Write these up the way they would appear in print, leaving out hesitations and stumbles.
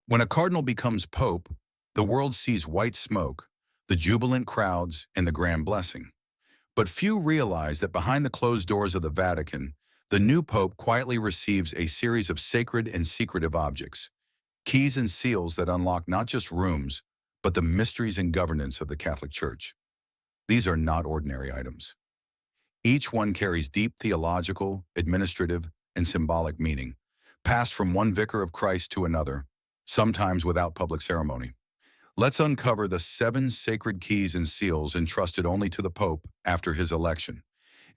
When a cardinal becomes pope, the world sees white smoke, the jubilant crowds, and the grand blessing. But few realize that behind the closed doors of the Vatican, the new pope quietly receives a series of sacred and secretive objects, keys and seals that unlock not just rooms, but the mysteries and governance of the Catholic Church. These are not ordinary items. Each one carries deep theological, administrative, and symbolic meaning, passed from one vicar of Christ to another, sometimes without public ceremony. Let's uncover the 7 sacred keys and seals entrusted only to the Pope after his election,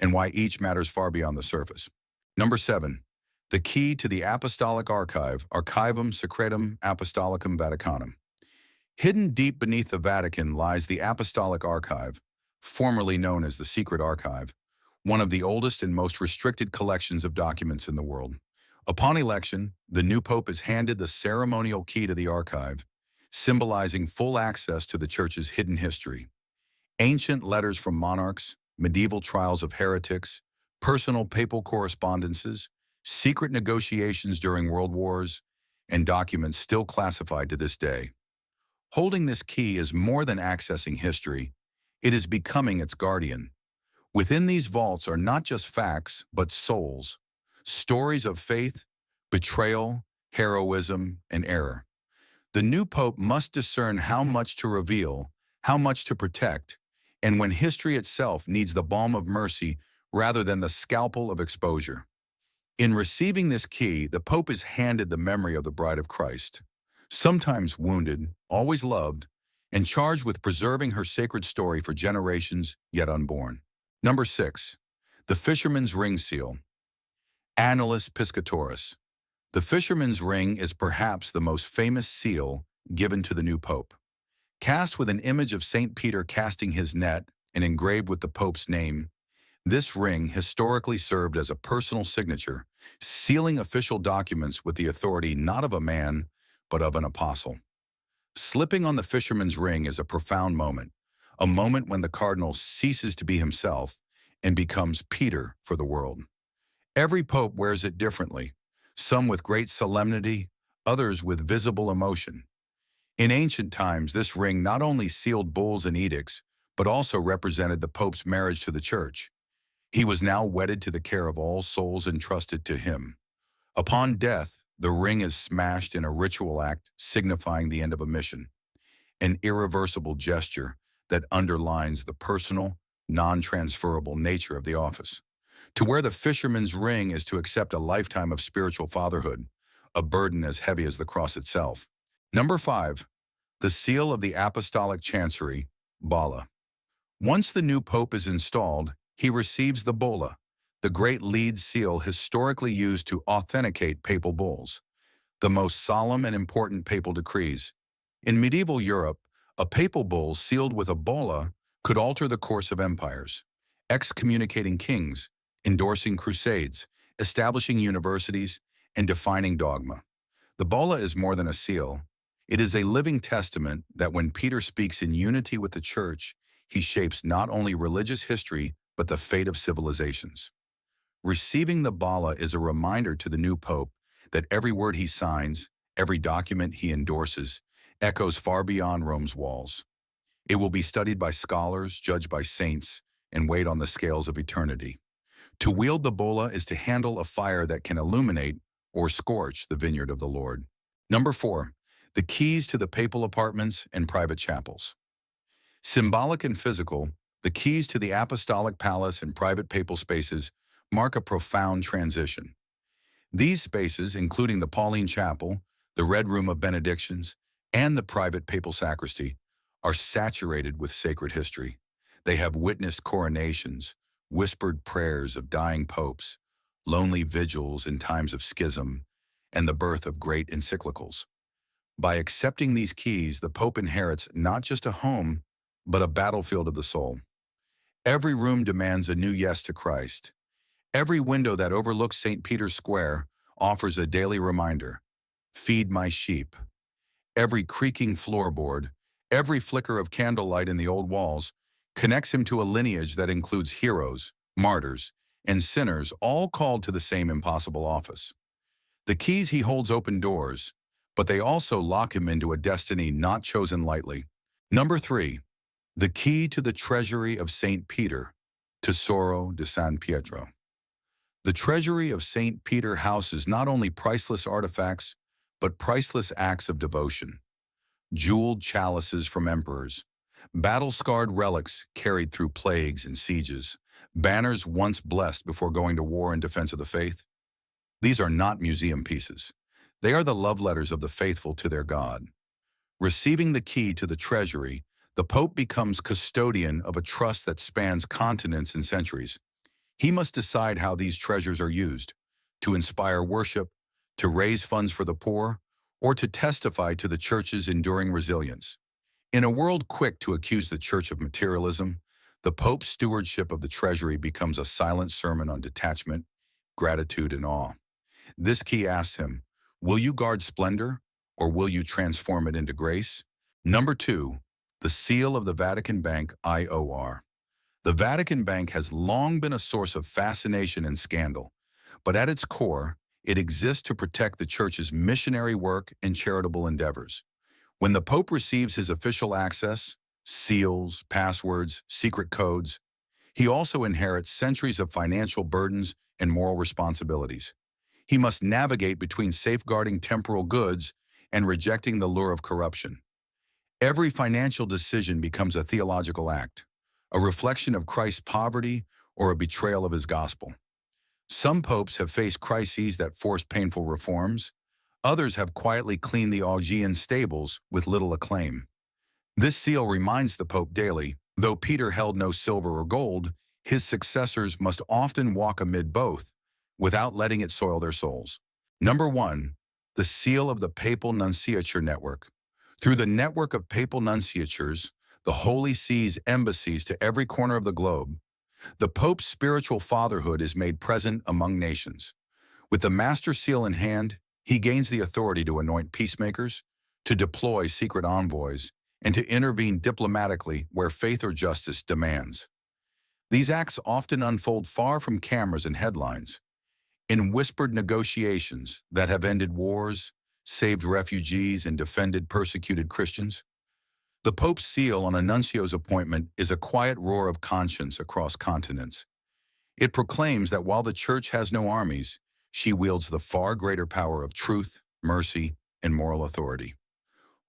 and why each matters far beyond the surface. Number 7. The key to the Apostolic Archive, Archivum Secretum Apostolicum Vaticanum. Hidden deep beneath the Vatican lies the Apostolic Archive, formerly known as the Secret Archive, one of the oldest and most restricted collections of documents in the world. Upon election, the new pope is handed the ceremonial key to the archive, symbolizing full access to the Church's hidden history. Ancient letters from monarchs, medieval trials of heretics, personal papal correspondences, secret negotiations during world wars, and documents still classified to this day. Holding this key is more than accessing history, it is becoming its guardian. Within these vaults are not just facts, but souls, stories of faith, betrayal, heroism, and error. The new pope must discern how much to reveal, how much to protect, and when history itself needs the balm of mercy rather than the scalpel of exposure. In receiving this key, the pope is handed the memory of the bride of Christ, sometimes wounded, always loved, and charged with preserving her sacred story for generations yet unborn. Number 6. The Fisherman's Ring Seal. Annulus Piscatoris. The Fisherman's Ring is perhaps the most famous seal given to the new pope. Cast with an image of St. Peter casting his net and engraved with the pope's name, this ring historically served as a personal signature, sealing official documents with the authority not of a man, but of an apostle. Slipping on the Fisherman's Ring is a profound moment, a moment when the cardinal ceases to be himself and becomes Peter for the world. Every pope wears it differently, some with great solemnity, others with visible emotion. In ancient times, this ring not only sealed bulls and edicts, but also represented the pope's marriage to the Church. He was now wedded to the care of all souls entrusted to him. Upon death, the ring is smashed in a ritual act signifying the end of a mission, an irreversible gesture that underlines the personal, non-transferable nature of the office. To wear the fisherman's ring is to accept a lifetime of spiritual fatherhood, a burden as heavy as the cross itself. Number 5. The seal of the Apostolic Chancery, Bulla. Once the new pope is installed, he receives the bulla, the great lead seal historically used to authenticate papal bulls, the most solemn and important papal decrees. In medieval Europe, a papal bull sealed with a bulla could alter the course of empires, excommunicating kings, endorsing crusades, establishing universities, and defining dogma. The bulla is more than a seal. It is a living testament that when Peter speaks in unity with the Church, he shapes not only religious history, but the fate of civilizations. Receiving the bulla is a reminder to the new pope that every word he signs, every document he endorses, echoes far beyond Rome's walls. It will be studied by scholars, judged by saints, and weighed on the scales of eternity. To wield the bulla is to handle a fire that can illuminate or scorch the vineyard of the Lord. Number 4. The keys to the papal apartments and private chapels. Symbolic and physical, the keys to the apostolic palace and private papal spaces mark a profound transition. These spaces, including the Pauline Chapel, the Red Room of Benedictions, and the private papal sacristy, are saturated with sacred history. They have witnessed coronations, whispered prayers of dying popes, lonely vigils in times of schism, and the birth of great encyclicals. By accepting these keys, the Pope inherits not just a home, but a battlefield of the soul. Every room demands a new yes to Christ. Every window that overlooks St. Peter's Square offers a daily reminder, feed my sheep. Every creaking floorboard, every flicker of candlelight in the old walls connects him to a lineage that includes heroes, martyrs, and sinners, all called to the same impossible office. The keys he holds open doors, but they also lock him into a destiny not chosen lightly. Number 3. The key to the treasury of St. Peter, Tesoro di San Pietro. The treasury of St. Peter houses not only priceless artifacts, but priceless acts of devotion. Jeweled chalices from emperors, battle-scarred relics carried through plagues and sieges, banners once blessed before going to war in defense of the faith. These are not museum pieces. They are the love letters of the faithful to their God. Receiving the key to the treasury, the Pope becomes custodian of a trust that spans continents and centuries. He must decide how these treasures are used, to inspire worship, to raise funds for the poor, or to testify to the Church's enduring resilience. In a world quick to accuse the Church of materialism, the Pope's stewardship of the treasury becomes a silent sermon on detachment, gratitude, and awe. This key asks him, will you guard splendor, or will you transform it into grace? Number 2, the seal of the Vatican Bank IOR. The Vatican Bank has long been a source of fascination and scandal, but at its core, it exists to protect the Church's missionary work and charitable endeavors. When the Pope receives his official access, seals, passwords, secret codes, he also inherits centuries of financial burdens and moral responsibilities. He must navigate between safeguarding temporal goods and rejecting the lure of corruption. Every financial decision becomes a theological act, a reflection of Christ's poverty or a betrayal of his gospel. Some popes have faced crises that forced painful reforms. Others have quietly cleaned the Augean stables with little acclaim. This seal reminds the Pope daily, though Peter held no silver or gold, his successors must often walk amid both, without letting it soil their souls. Number 1, the seal of the papal nunature network. Through the network of papal nunciatures, the Holy See's embassies to every corner of the globe, the Pope's spiritual fatherhood is made present among nations. With the master seal in hand, he gains the authority to anoint peacemakers, to deploy secret envoys, and to intervene diplomatically where faith or justice demands. These acts often unfold far from cameras and headlines, in whispered negotiations that have ended wars, saved refugees, and defended persecuted Christians. The Pope's seal on a nuncio's appointment is a quiet roar of conscience across continents. It proclaims that while the Church has no armies, she wields the far greater power of truth, mercy, and moral authority.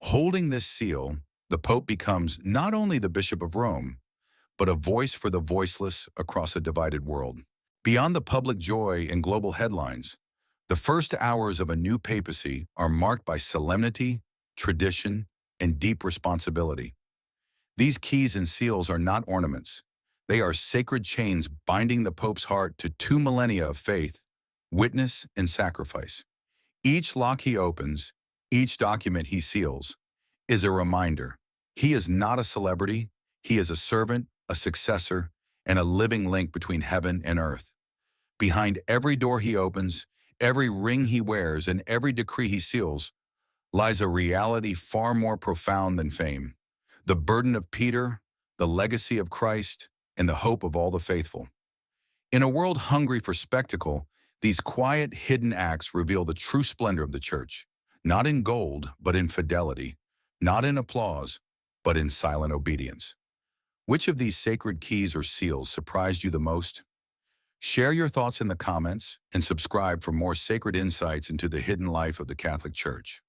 Holding this seal, the Pope becomes not only the Bishop of Rome, but a voice for the voiceless across a divided world. Beyond the public joy and global headlines, the first hours of a new papacy are marked by solemnity, tradition, and deep responsibility. These keys and seals are not ornaments. They are sacred chains binding the Pope's heart to 2 millennia of faith, witness, and sacrifice. Each lock he opens, each document he seals, is a reminder. He is not a celebrity. He is a servant, a successor, and a living link between heaven and earth. Behind every door he opens, every ring he wears, and every decree he seals, lies a reality far more profound than fame. The burden of Peter, the legacy of Christ, and the hope of all the faithful. In a world hungry for spectacle, these quiet, hidden acts reveal the true splendor of the Church, not in gold, but in fidelity, not in applause, but in silent obedience. Which of these sacred keys or seals surprised you the most? Share your thoughts in the comments and subscribe for more sacred insights into the hidden life of the Catholic Church.